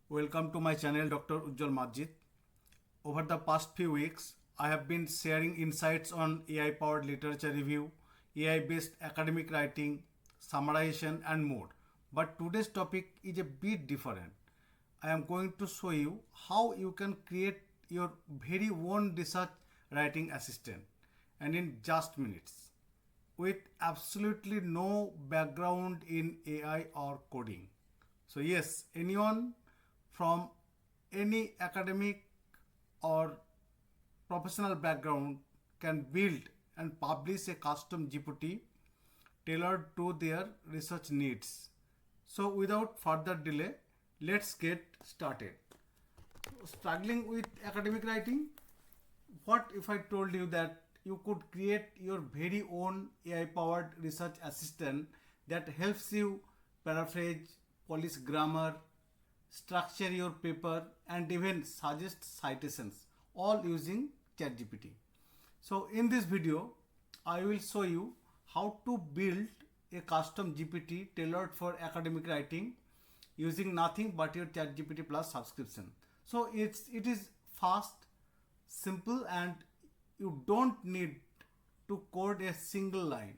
Welcome to my channel, Dr. Drujjalmarjit. Over the past few weeks, I have been sharing insights on AI-powered literature review, AI-based academic writing, summarization, and more. But today's topic is a bit different. I am going to show you how you can create your very own research writing assistant, and in just minutes, with absolutely no background in AI or coding. So yes, anyone from any academic or professional background can build and publish a custom GPT tailored to their research needs. So without further delay, let's get started. Struggling with academic writing? What if I told you that you could create your very own AI powered research assistant that helps you paraphrase, polish grammar, structure your paper, and even suggest citations, all using ChatGPT. So in this video, I will show you how to build a custom GPT tailored for academic writing using nothing but your ChatGPT Plus subscription. So it is fast, simple, and you don't need to code a single line.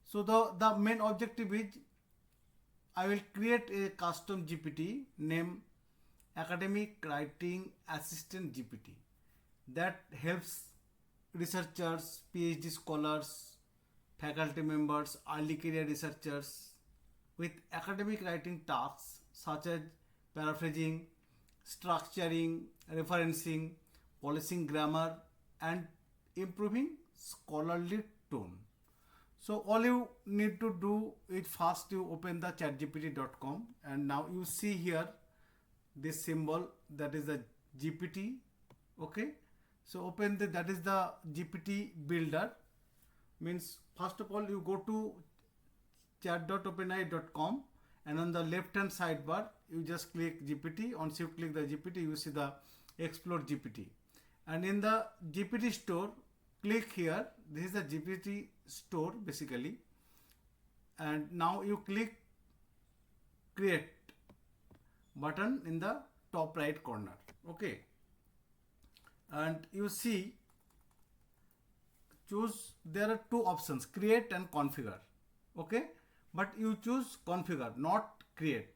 So the main objective is I will create a custom GPT named Academic Writing Assistant GPT that helps researchers, PhD scholars, faculty members, early career researchers with academic writing tasks such as paraphrasing, structuring, referencing, polishing grammar, and improving scholarly tone. So all you need to do is first you open the chatgpt.com, and now you see here this symbol, that is the GPT. Okay, so open that is the GPT builder. Means first of all you go to chat.openai.com, and on the left hand sidebar you just click GPT. Once you click the GPT, you see the explore GPT, and in the GPT store click here. This is the GPT store basically, and now you click create button in the top right corner. Okay, and you see choose, there are two options, create and configure. Okay, but you choose configure, not create,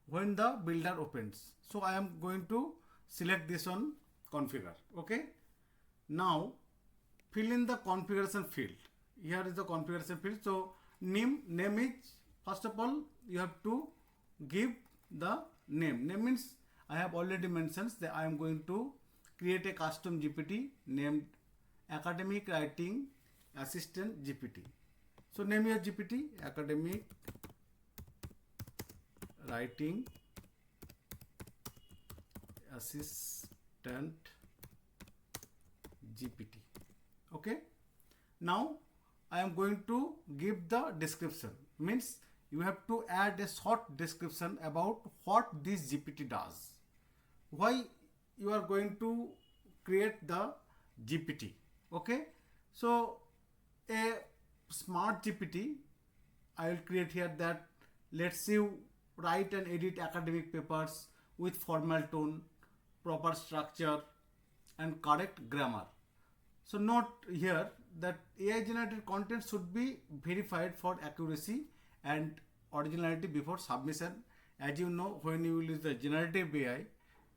when the builder opens. So I am going to select this one, configure. Okay, now fill in the configuration field. Here is the configuration field. So name is, first of all you have to give the name. Name means I have already mentioned that I am going to create a custom GPT named Academic Writing Assistant GPT. So name your GPT Academic Writing Assistant GPT. Okay, now I am going to give the description. Means you have to add a short description about what this GPT does, why you are going to create the GPT. Okay, so a smart GPT I will create here that lets you write and edit academic papers with formal tone, proper structure, and correct grammar. So note here that AI generated content should be verified for accuracy and originality before submission. As you know, when you use the generative AI,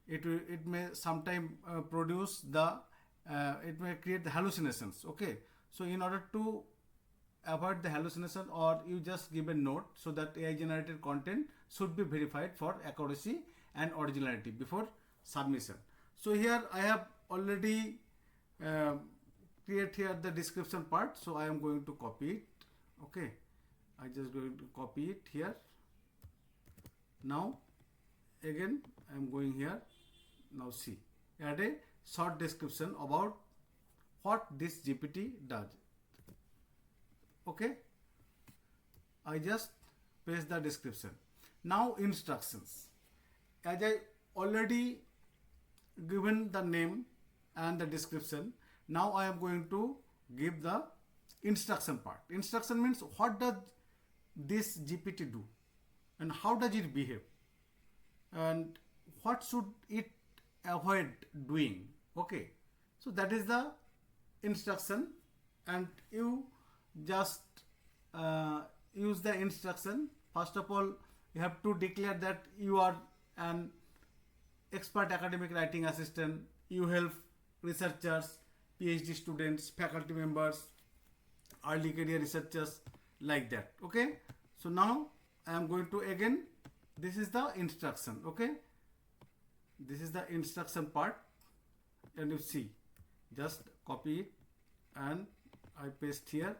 it may sometime produce the it may create the hallucinations. Okay, so in order to avoid the hallucination, or you just give a note so that AI generated content should be verified for accuracy and originality before submission. So here I have already create here the description part, so I am going to copy it. Okay, I just going to copy it here. Now again I am going here. Now see, add a short description about what this GPT does. Okay, I just paste the description. Now instructions, as I already given the name and the description, now I am going to give the instruction part. Instruction means what does this GPT do and how does it behave and what should it avoid doing. Okay, so that is the instruction, and you just use the instruction. First of all, you have to declare that you are an expert academic writing assistant. You help researchers, PhD students, faculty members, early career researchers, like that. Okay, so now I am going to again, this is the instruction. Okay, this is the instruction part, and you see, just copy it and I paste here.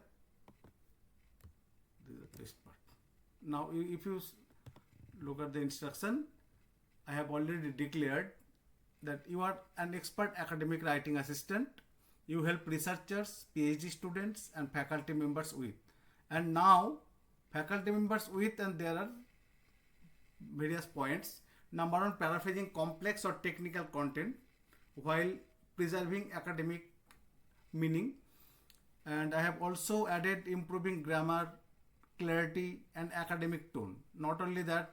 This is the paste part. Now if you look at the instruction, I have already declared that you are an expert academic writing assistant. You help researchers, PhD students and faculty members with. And now faculty members with, and there are various points. Number one, paraphrasing complex or technical content while preserving academic meaning. And I have also added improving grammar, clarity and academic tone. Not only that,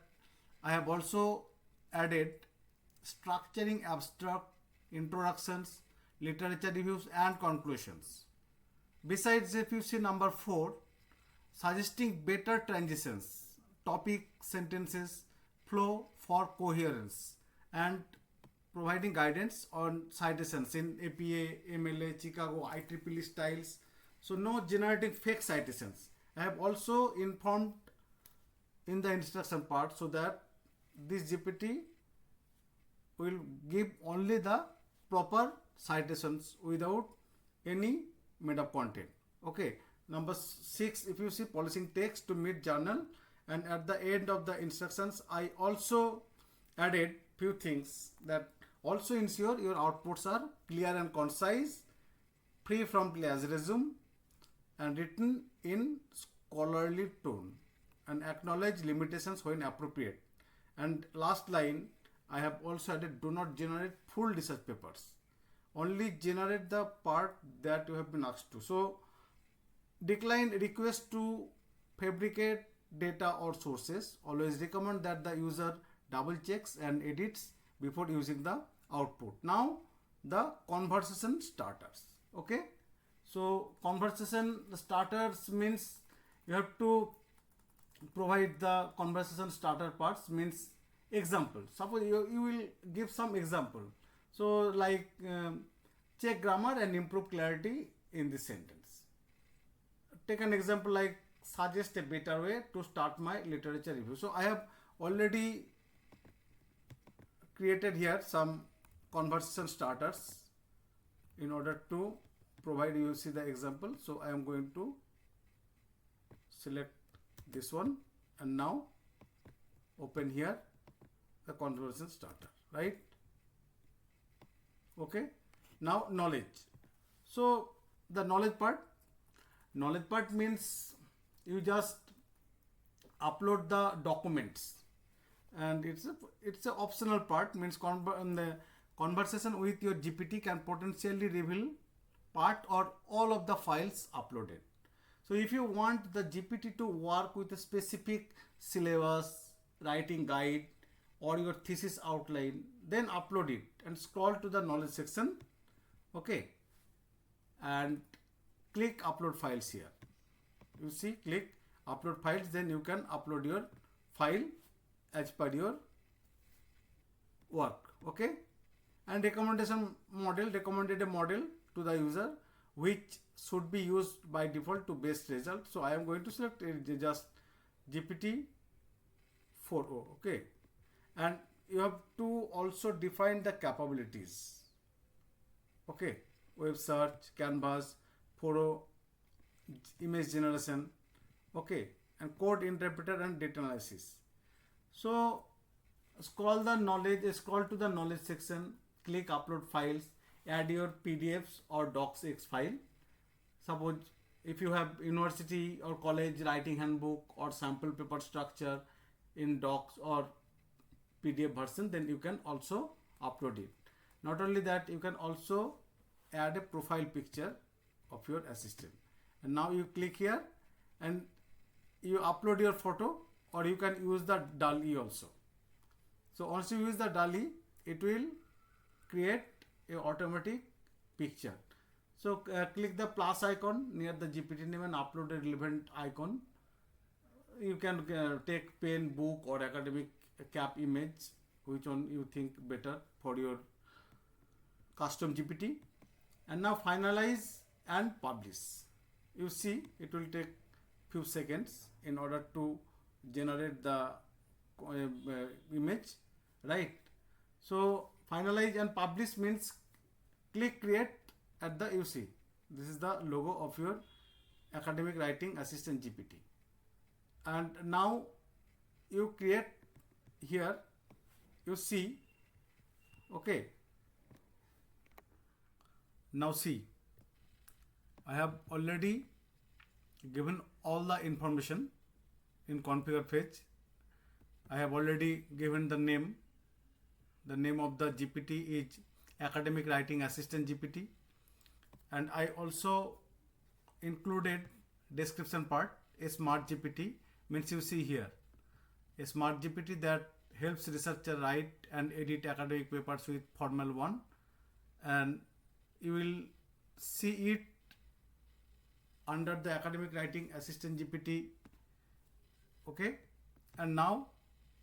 I have also added structuring abstract, introductions, literature reviews and conclusions. Besides, if you see number 4, suggesting better transitions, topic, sentences, flow for coherence, and providing guidance on citations in APA, MLA, Chicago, IEEE styles. So no generating fake citations. I have also informed in the instruction part so that this GPT will give only the proper citations without any made up content. Okay. Number 6, if you see, polishing text to meet journal, and at the end of the instructions I also added few things that also ensure your outputs are clear and concise, free from plagiarism and written in scholarly tone, and acknowledge limitations when appropriate. And last line, I have also added, do not generate full research papers, only generate the part that you have been asked to. So decline request to fabricate data or sources. Always recommend that the user double checks and edits before using the output. Now the conversation starters. Okay, so conversation starters means you have to provide the conversation starter parts, means example. Suppose you will give some example. So like check grammar and improve clarity in this sentence. Take an example like suggest a better way to start my literature review. So I have already created here some conversation starters in order to provide you see the example. So I am going to select this one and now open here the conversation starter, right? Okay. Now knowledge. So the knowledge part means you just upload the documents, and it's a optional part, means the conversation with your GPT can potentially reveal part or all of the files uploaded. So if you want the GPT to work with a specific syllabus, writing guide or your thesis outline, then upload it and scroll to the knowledge section. Okay, and click upload files here. You see, click upload files, then you can upload your file as per your work. Okay, and recommended a model to the user which should be used by default to best result. So I am going to select just GPT 4o. Okay, and you have to also define the capabilities. Okay, web search, canvas, 4o, image generation. Okay, and code interpreter and data analysis. So scroll to the knowledge section, click upload files, add your PDFs or docx file. Suppose if you have university or college writing handbook or sample paper structure in docs or PDF version, then you can also upload it. Not only that, you can also add a profile picture of your assistant. And now you click here and you upload your photo, or you can use the DALL-E also. So once you use the DALL-E, it will create a automatic picture. So click the plus icon near the GPT name and upload a relevant icon. You can take pen, book or academic cap image, which one you think better for your custom GPT. And now finalize and publish. You see it will take few seconds in order to generate the image, right? So finalize and publish means click create at the, you see this is the logo of your academic writing assistant GPT. And now you create here, you see, okay. Now see, I have already given all the information in configure page. I have already given the name. The name of the GPT is Academic Writing Assistant GPT, and I also included description part. A smart GPT means, you see here, a smart GPT that helps researcher write and edit academic papers with Formal 1, and you will see it under the Academic Writing Assistant GPT. Okay, and now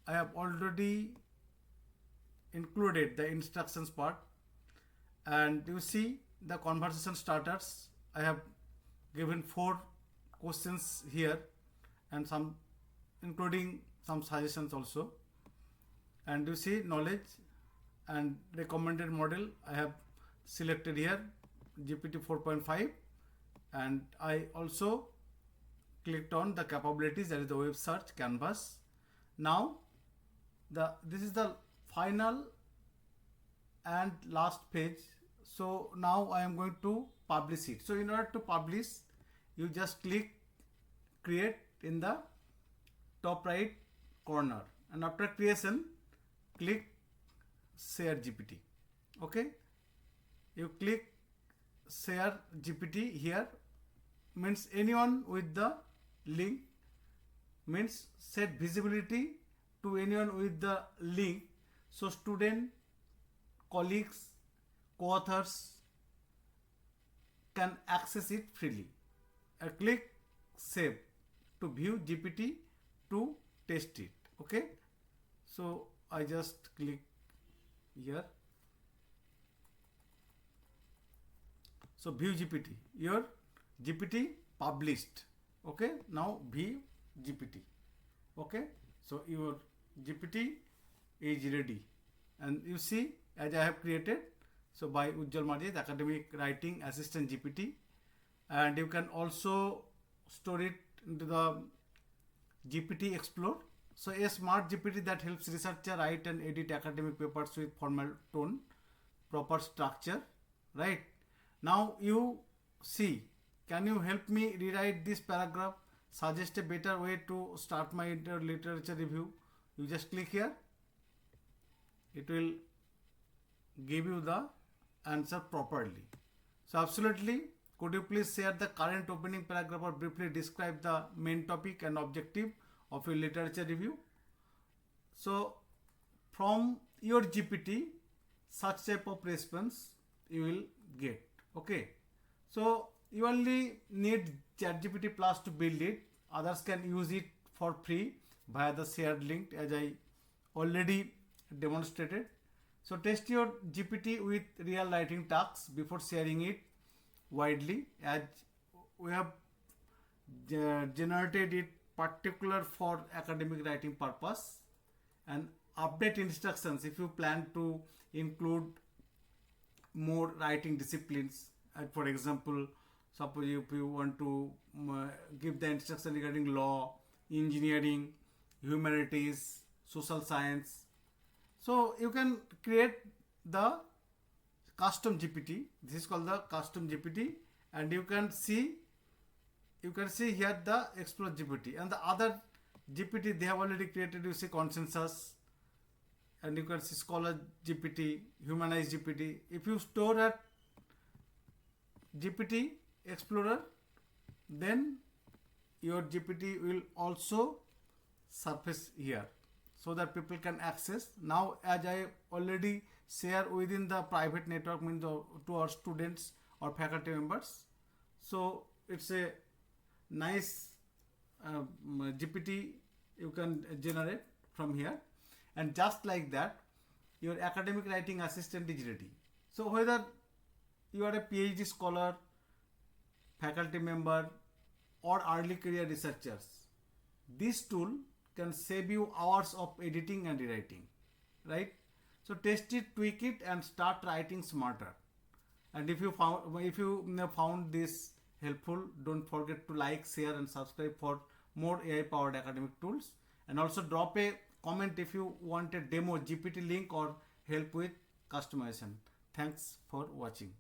I have already included the instructions part, and you see the conversation starters. I have given 4 questions here and some, including some suggestions also. And you see knowledge and recommended model I have selected here, GPT 4.5, and I also clicked on the capabilities, that is the web search, canvas. Now this is the final and last page. So now I am going to publish it. So in order to publish, you just click create in the top right corner, and after creation click share GPT. Okay, you click share GPT here, means anyone with the link, means set visibility to anyone with the link, so student, colleagues, co-authors can access it freely. I click save to view GPT to test it. Okay, so I just click here. So view GPT, your GPT published. Okay, now view GPT. Okay, so your GPT is ready, and you see as I have created, so by drujjalmarjit Academic Writing Assistant GPT, and you can also store it into the GPT Explore. So a smart GPT that helps researcher write and edit academic papers with formal tone, proper structure, right? Now you see, can you help me rewrite this paragraph? Suggest a better way to start my literature review. You just click here. It will give you the answer properly. So absolutely, could you please share the current opening paragraph or briefly describe the main topic and objective of your literature review? So from your GPT, such type of response you will get. Okay, so you only need ChatGPT Plus to build it. Others can use it for free via the shared link, as I already demonstrated. So test your GPT with real writing tasks before sharing it widely, as we have generated it particular for academic writing purpose. And update instructions if you plan to include more writing disciplines. For example, suppose if you want to give the instruction regarding law, engineering, humanities, social science, so you can create the custom GPT. This is called the custom GPT, and you can see here the Explore GPT, and the other GPT they have already created. You see consensus, and you can see Scholar GPT, Humanize GPT. If you store at GPT Explorer, then your GPT will also surface here. so that people can access. Now, as I already share within the private network, means to our students or faculty members, so it's a nice GPT you can generate from here, and just like that your academic writing assistant is ready. So whether you are a PhD scholar, faculty member, or early career researchers, this tool can save you hours of editing and rewriting, right? So test it, tweak it, and start writing smarter. And if you found this helpful, don't forget to like, share, and subscribe for more AI powered academic tools. And also drop a comment if you want a demo GPT link or help with customization. Thanks for watching.